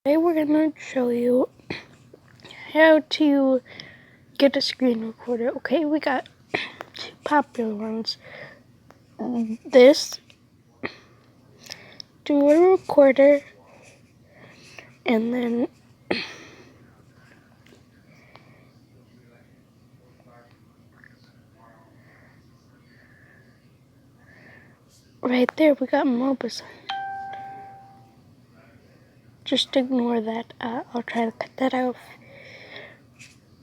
Today we're going to show you how to get a screen recorder. Okay, we got two popular ones. This dual recorder, and then right there we got Mobus. Just ignore that. I'll try to cut that out.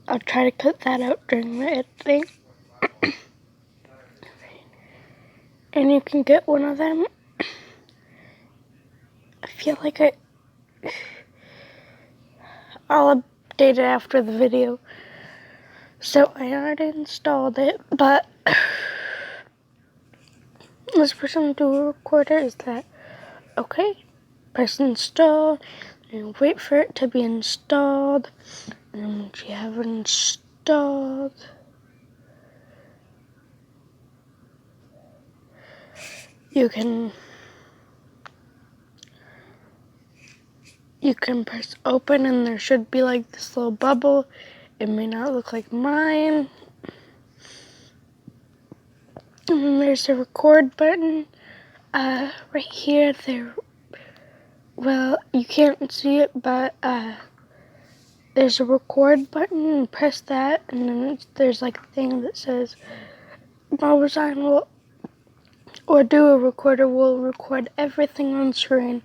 I'll try to cut that out during the editing. And you can get one of them. I feel like I'll update it after the video. So I already installed it, but this person dual recorder is that. Okay, press install and wait for it to be installed. And once you have it installed, you can press open, and there should be like this little bubble. It may not look like mine. And then there's a record button right here. Well, you can't see it, but there's a record button, and press that, and then there's like a thing that says Mobisign will, or Dual Recorder will record everything on screen.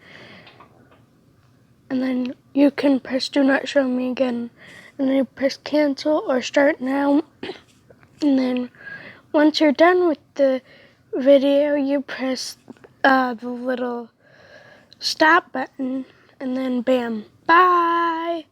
And then you can press do not show me again, and then you press cancel or start now. And then once you're done with the video, you press the little stop button, and then bam, bye.